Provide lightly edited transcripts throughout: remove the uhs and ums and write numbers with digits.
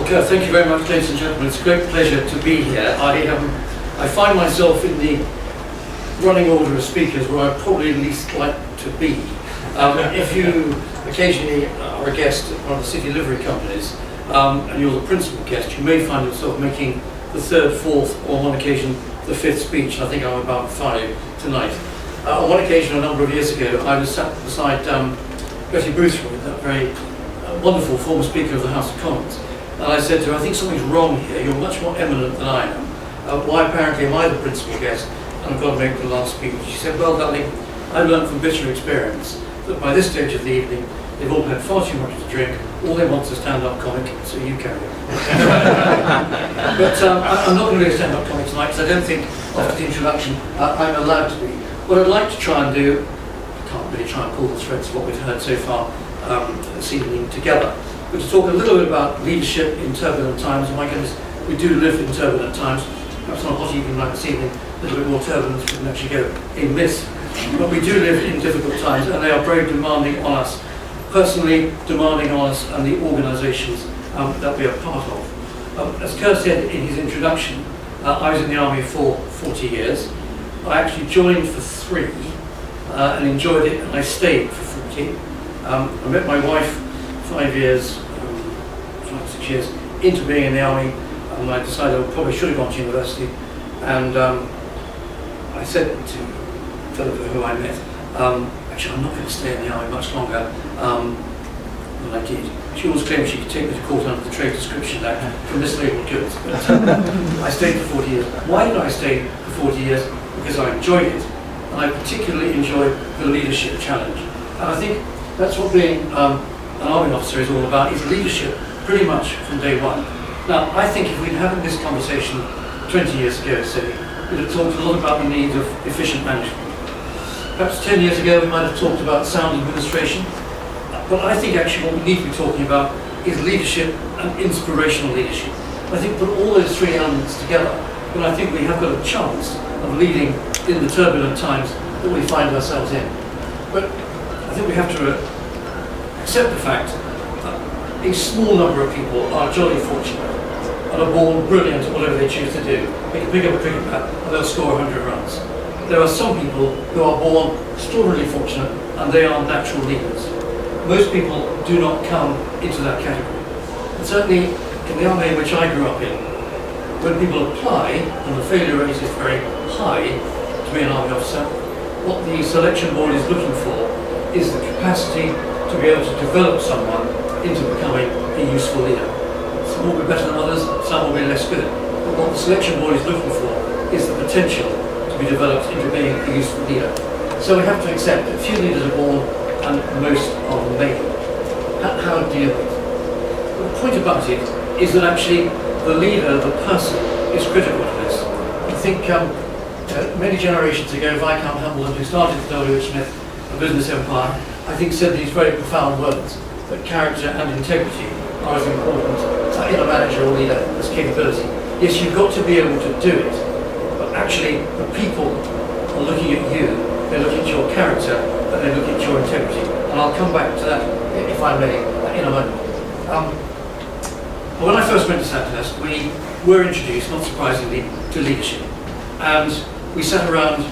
Well, thank you very much, ladies and gentlemen. It's a great pleasure to be here. I find myself in the running order of speakers where I probably least like to be. If you occasionally are a guest at one of the city livery companies and you're the principal guest, you may find yourself making the third, fourth, or on one occasion the fifth speech. I think I'm about 5 tonight. On one occasion a number of years ago, I was sat beside Betty Boothroyd, that very wonderful former Speaker of the House of Commons. And I said to her, I think something's wrong here. You're much more eminent than I am. Why apparently am I the principal guest and I've got to make the last speech? She said, well, darling, I've learned from bitter experience that by this stage of the evening, they've all had far too much to drink. All they want is a stand-up comic, so you carry on. But I'm not going to be a stand-up comic tonight because I don't think after the introduction I'm allowed to be. What I'd like to try and do, I can't really try and pull the threads of what we've heard so far this evening together, but to talk a little bit about leadership in turbulent times. And my goodness, we do live in turbulent times. Perhaps not a hot evening like this evening, a little bit more turbulence wouldn't actually go in this. But we do live in difficult times, and they are very demanding on us, personally demanding on us and the organisations that we are part of. As Kerr said in his introduction, I was in the army for 40 years. I actually joined for 3 and enjoyed it, and I stayed for 40. I met my wife 5 years, 6 years into being in the army, and I decided I probably should have gone to university. And I said to Philippa, who I met, actually I'm not going to stay in the army much longer than I did. She always claimed she could take me to court under the Trade Description Act for mislabeled goods, but I stayed for 40 years. Why did I stay for 40 years? Because I enjoyed it, and I particularly enjoyed the leadership challenge. And I think that's what being an army officer is all about, is leadership pretty much from day one. Now, I think if we'd had this conversation 20 years ago, say, we'd have talked a lot about the need of efficient management. Perhaps 10 years ago we might have talked about sound administration, but I think actually what we need to be talking about is leadership and inspirational leadership. I think put all those 3 elements together, then I think we have got a chance of leading in the turbulent times that we find ourselves in. But I think we have to accept the fact that a small number of people are jolly fortunate and are born brilliant at whatever they choose to do. They can pick up a cricket bat and they'll score 100 runs. There are some people who are born extraordinarily fortunate and they are natural leaders. Most people do not come into that category. And certainly in the army in which I grew up in, when people apply and the failure rate is very high to be an army officer, what the selection board is looking for is the capacity to be able to develop someone into becoming a useful leader. Some will be better than others, some will be less good. But what the selection board is looking for is the potential to be developed into being a useful leader. So we have to accept that few leaders are born and most are made. How to deal with it? The point about it is that actually the leader, the person, is critical to this. I think many generations ago, Viscount Hambledon, who started the W.H. Smith business empire, I think said these very profound words, that character and integrity are as important in a manager or leader as capability. Yes, you've got to be able to do it, but actually the people are looking at you, they look at your character, and they look at your integrity. And I'll come back to that, if I may, in a moment. When I first went to Sandhurst, we were introduced, not surprisingly, to leadership. And we sat around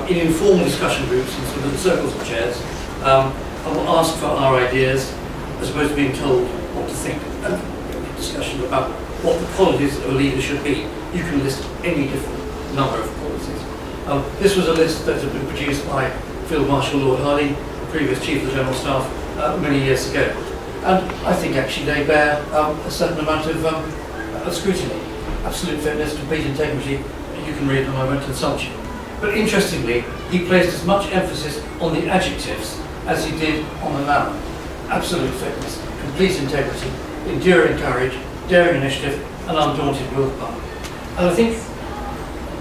in informal discussion groups in sort of circles of chairs and were asked for our ideas as opposed to being told what to think. And discussion about what the qualities of a leader should be. You can list any different number of qualities. This was a list that had been produced by Field Marshal Lord Hardy, the previous Chief of the General Staff, many years ago. And I think actually they bear a certain amount of scrutiny. Absolute fitness, complete integrity, you can read them, I won't consult you. But interestingly, he placed as much emphasis on the adjectives as he did on the noun. Absolute fitness, complete integrity, enduring courage, daring initiative, and undaunted willpower. And I think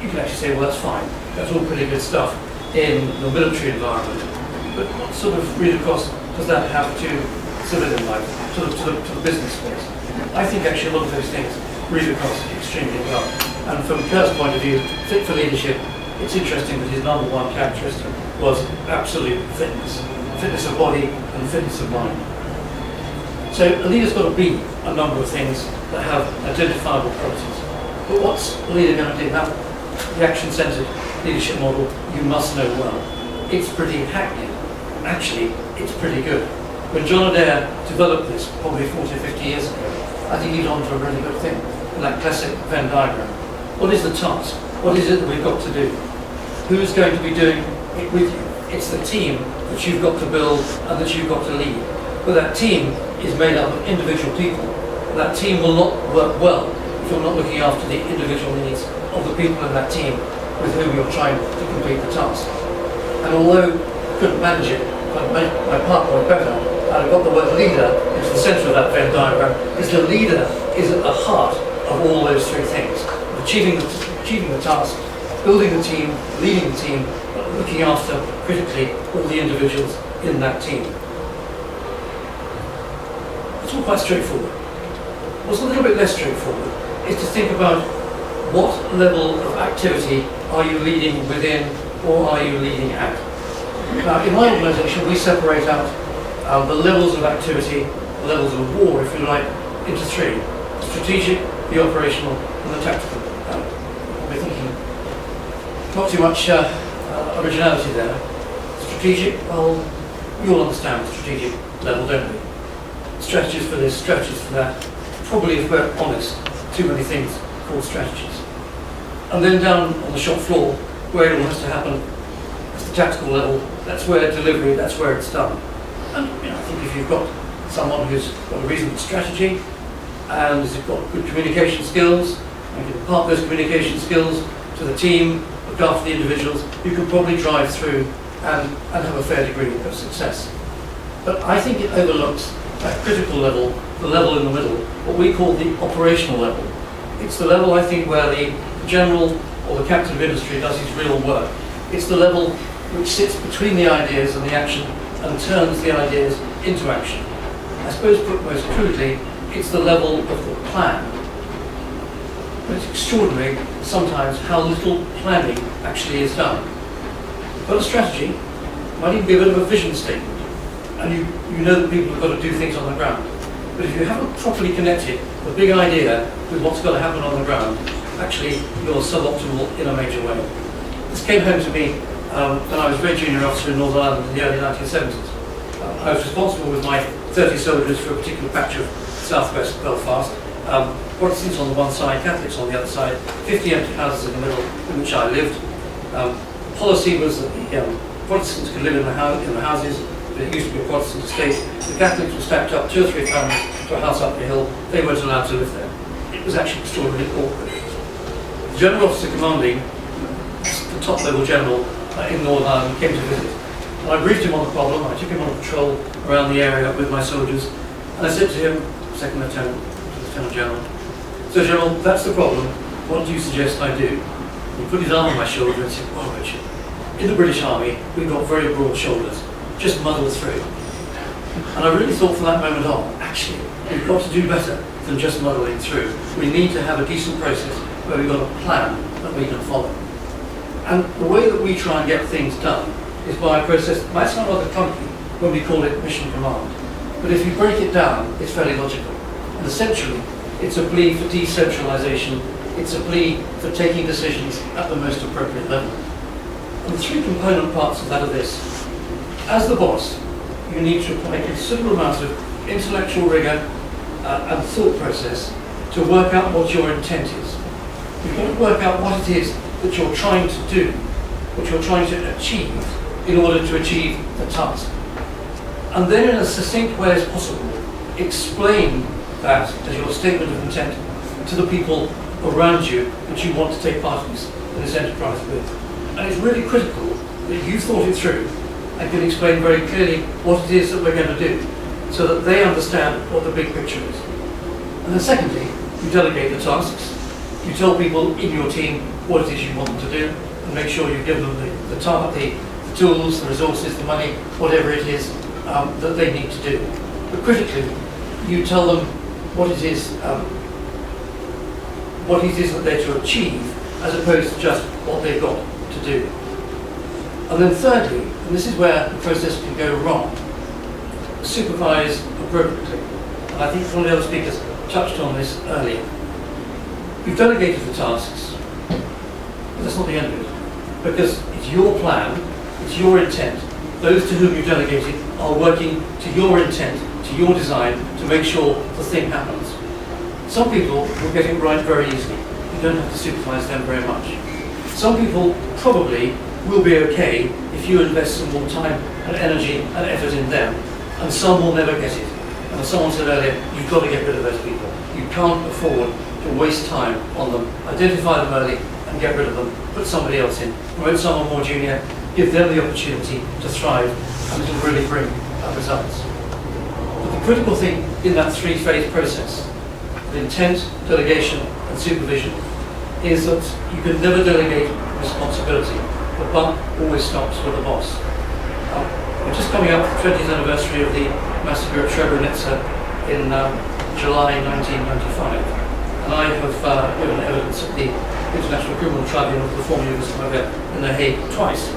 you can actually say, well, that's fine. That's all pretty good stuff in the military environment. But what sort of read across does that have to civilian life, to the business space? I think actually a lot of those things read across extremely well. And from Kerr's point of view, fit for leadership, it's interesting that his number 1 characteristic was absolute fitness. Fitness of body and fitness of mind. So a leader's got to be a number of things that have identifiable qualities. But what's a leader going to do? Now, the action-centered leadership model, you must know well. It's pretty hackneyed. Actually, it's pretty good. When John Adair developed this, probably 40 or 50 years ago, I think he'd on to a really good thing. In that classic Venn diagram. What is the task? What is it that we've got to do? Who's going to be doing it with you? It's the team that you've got to build and that you've got to lead. But that team is made up of individual people. That team will not work well if you're not looking after the individual needs of the people in that team with whom you're trying to complete the task. And although I couldn't manage it, if I'd made my partner better, I'd have got the word leader into the centre of that Venn diagram, because the leader is at the heart of all those three things. Achieving the task, building the team, leading the team, but looking after, critically, all the individuals in that team. It's all quite straightforward. What's a little bit less straightforward is to think about what level of activity are you leading within or are you leading out. Now, in my organisation, we separate out the levels of activity, the levels of war, if you like, into three: the strategic, the operational, and the tactical. We're thinking not too much originality there. Strategic, well, you'll understand the strategic level, don't we? Strategies for this, strategies for that. Probably, if we're honest, too many things called strategies. And then down on the shop floor, where it all has to happen, it's the tactical level. That's where delivery, that's where it's done. And I think if you've got someone who's got a reasonable strategy and has got good communication skills, and can impart those communication skills to the team, look after the individuals, you can probably drive through and have a fair degree of success. But I think it overlooks that critical level, the level in the middle, what we call the operational level. It's the level, I think, where the general or the captain of industry does his real work. It's the level which sits between the ideas and the action and turns the ideas into action. I suppose, put most crudely, it's the level of the plan. But it's extraordinary sometimes how little planning actually is done. You've got a strategy, it might even be a bit of a vision statement, and you know that people have got to do things on the ground. But if you haven't properly connected the big idea with what's got to happen on the ground, actually you're suboptimal in a major way. This came home to me when I was a very junior officer in Northern Ireland in the early 1970s. I was responsible with my 30 soldiers for a particular patch of southwest Belfast. Protestants on the one side, Catholics on the other side, 50 empty houses in the middle in which I lived. Policy was that the Protestants could live in the houses. It used to be a Protestant estate. The Catholics were stacked up 2 or 3 families to a house up the hill. They weren't allowed to live there. It was actually extraordinarily awkward. The General Officer commanding, the top level general in Northern Ireland, came to visit. And I briefed him on the problem. I took him on a patrol around the area with my soldiers. And I said to him, Second Lieutenant, Lieutenant General, "So General, that's the problem. What do you suggest I do?" He put his arm on my shoulder and said, "Well, Richard, in the British Army, we've got very broad shoulders. Just muddle through." And I really thought from that moment on, actually, we've got to do better than just muddling through. We need to have a decent process where we've got a plan that we can follow. And the way that we try and get things done is by a process that might sound rather clunky when we call it mission command. But if you break it down, it's fairly logical. And essentially, it's a plea for decentralization. It's a plea for taking decisions at the most appropriate level. And the three component parts of that are this. As the boss, you need to apply a considerable amount of intellectual rigor and thought process to work out what your intent is. You've got to work out what it is that you're trying to do, what you're trying to achieve in order to achieve the task. And then in a succinct way as possible, explain that as your statement of intent to the people around you that you want to take part in this enterprise with. And it's really critical that you thought it through and can explain very clearly what it is that we're going to do, so that they understand what the big picture is. And then secondly, you delegate the tasks. You tell people in your team what it is you want them to do, and make sure you give them the tools, the resources, the money, whatever it is that they need to do. But critically, you tell them what it is that they're to achieve, as opposed to just what they've got to do. And then thirdly, and this is where the process can go wrong, supervise appropriately. and I think one of the other speakers touched on this earlier. You've delegated the tasks, but that's not the end of it, because it's your plan, it's your intent. Those to whom you delegated are working to your intent, to your design, to make sure the thing happens. Some people will get it right very easily. You don't have to supervise them very much. Some people probably will be okay if you invest some more time and energy and effort in them, and some will never get it. And as someone said earlier, you've got to get rid of those people. You can't afford to waste time on them. Identify them early and get rid of them. Put somebody else in. Promote someone more junior. Give them the opportunity to thrive, and it'll really bring results. But the critical thing in that three-phase process, the intent, delegation, and supervision, is that you can never delegate responsibility. The buck always stops with the boss. We're just coming up to the 20th anniversary of the massacre at Srebrenica in July 1995, and I have given evidence at the International Criminal Tribunal for the former Yugoslavia in The Hague twice.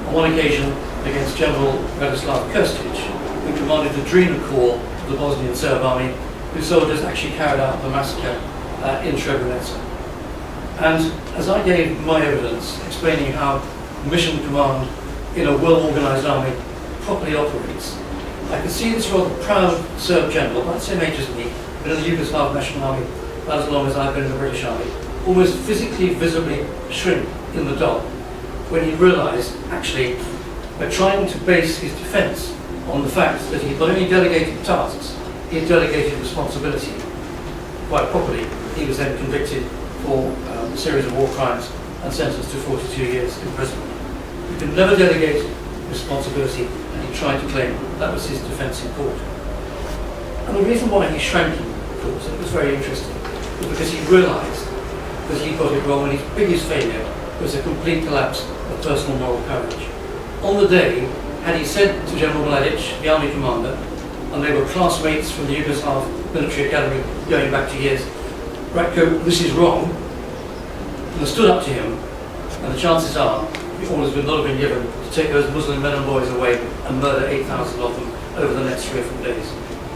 On one occasion against General Radislav Krstić, who commanded the Drina Corps of the Bosnian Serb army, whose soldiers actually carried out the massacre in Srebrenica. And as I gave my evidence explaining how mission command in a well-organised army properly operates, I could see this rather proud Serb general, about the same age as me, been in the Yugoslav National Army about as long as I've been in the British Army, almost physically, visibly shrink in the dock when he realised, actually, by trying to base his defence on the fact that he not only delegated tasks, he had delegated responsibility. Quite properly, he was then convicted for a series of war crimes and sentenced to 42 years imprisonment. He could never delegate responsibility, and he tried to claim that was his defence in court. And the reason why he shrank in court, and it was very interesting, was because he realised that he got it wrong, and his biggest failure was a complete collapse of personal moral courage. On the day, had he said to General Mladic, the army commander, and they were classmates from the Yugoslav military academy going back to years, Ratko, this is wrong, and stood up to him, and the chances are the orders would not have been given to take those Muslim men and boys away and murder 8,000 of them over the next 3 or 4 days.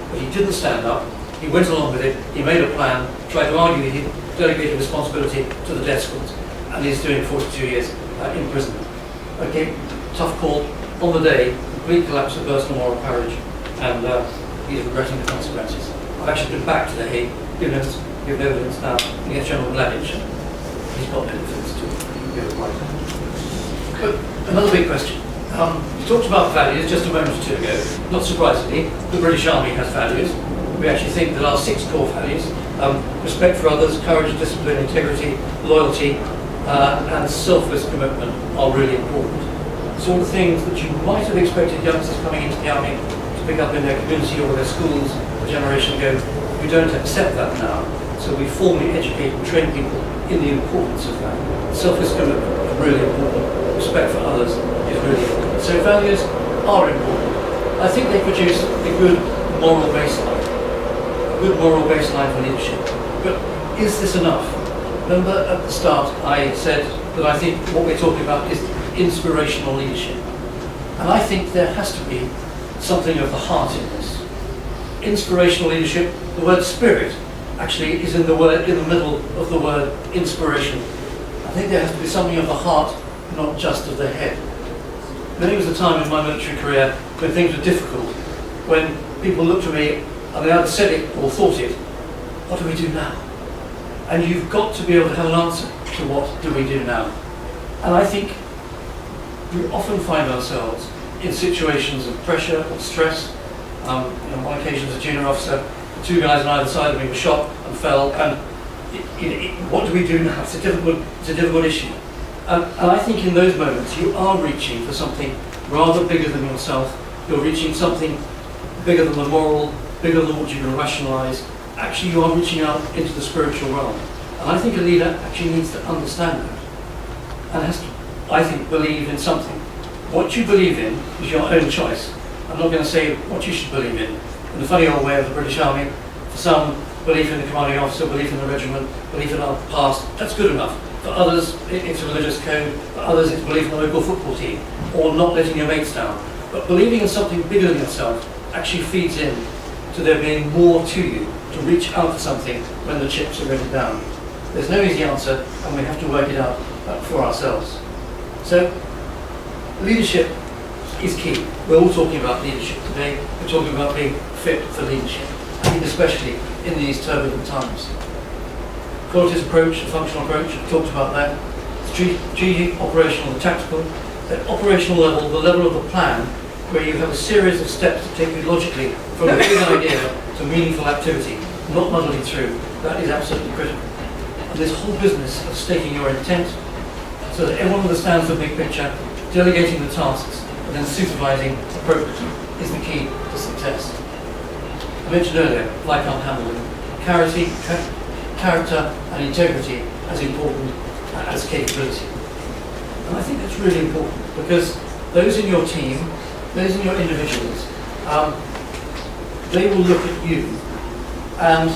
But he didn't stand up, he went along with it, he made a plan, tried to argue he delegated responsibility to the death squad, and he's doing 42 years in prison. Okay, tough call. On the day, complete collapse of personal moral courage, and he's regretting the consequences. I've actually been back to The Hague, given evidence now against General Mladic. He's got no evidence to give it right. But another big question. You talked about values just a moment or two ago. Not surprisingly, the British Army has values. We actually think that our 6 core values, respect for others, courage, discipline, integrity, loyalty, and selfless commitment are really important. Sort of things that you might have expected youngsters coming into the army to pick up in their community or their schools a generation ago. We don't accept that now, so we formally educate and train people in the importance of that. Selfless commitment is really important. Respect for others is really important. So values are important. I think they produce a good moral baseline. A good moral baseline for leadership. But is this enough? Remember at the start I said that I think what we're talking about is inspirational leadership. And I think there has to be something of the heart in this. Inspirational leadership, the word spirit actually is in the middle of the word inspiration. I think there has to be something of the heart, not just of the head. There was a time in my military career when things were difficult, when people looked at me and they either said it or thought it. What do we do now? And you've got to be able to have an answer to what do we do now. And I think we often find ourselves in situations of pressure or stress. On one occasion as a junior officer, 2 guys on either side of me were shot and fell, and what do we do now? It's a difficult issue. And I think in those moments you are reaching for something rather bigger than yourself. You're reaching something bigger than the moral, bigger than what you can rationalise. Actually you are reaching out into the spiritual realm. And I think a leader actually needs to understand that and has to, I think, believe in something. What you believe in is your own choice. I'm not going to say what you should believe in. In the funny old way of the British Army, for some, belief in the commanding officer, belief in the regiment, belief in our past, that's good enough. For others, it's a religious code. For others, it's belief in the local football team, or not letting your mates down. But believing in something bigger than yourself actually feeds in to there being more to you, to reach out for something when the chips are really down? There's no easy answer, and we have to work it out for ourselves. So, leadership is key. We're all talking about leadership today. We're talking about being fit for leadership, I think especially in these turbulent times. Qualities approach, a functional approach, I've talked about that. Strategic, operational and tactical. At operational level, the level of the plan, where you have a series of steps that take you logically from a big idea to meaningful activity, not muddling through, that is absolutely critical. And this whole business of stating your intent so that everyone understands the big picture, delegating the tasks, and then supervising appropriately is the key to success. I mentioned earlier, like I'm Hamilton, character and integrity as important as capability. And I think that's really important because those in your team, those in your individuals, they will look at you and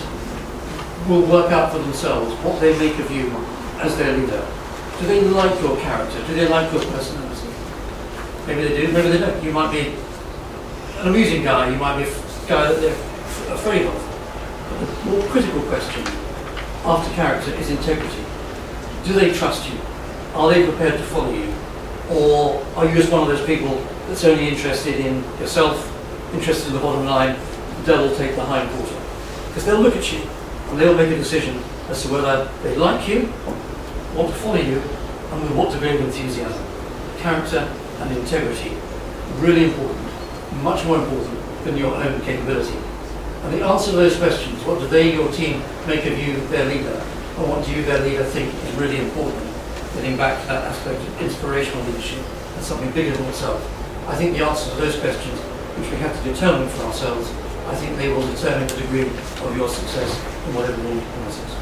will work out for themselves what they make of you as their leader. Do they like your character? Do they like your personality? Maybe they do, maybe they don't. You might be an amusing guy, you might be a guy that they're afraid of. But the more critical question after character is integrity. Do they trust you? Are they prepared to follow you? Or are you just one of those people that's only interested in yourself, interested in the bottom line, the devil take the hind quarter? Because they'll look at you and they'll make a decision as to whether they like you, want to follow you, and with what degree of enthusiasm. Character and integrity, really important, much more important than your own capability. And the answer to those questions, what do they, your team, make of you, their leader, and what do you, their leader, think is really important, getting back to that aspect of inspirational leadership and something bigger than itself. I think the answer to those questions, which we have to determine for ourselves, I think they will determine the degree of your success in whatever role you promise us.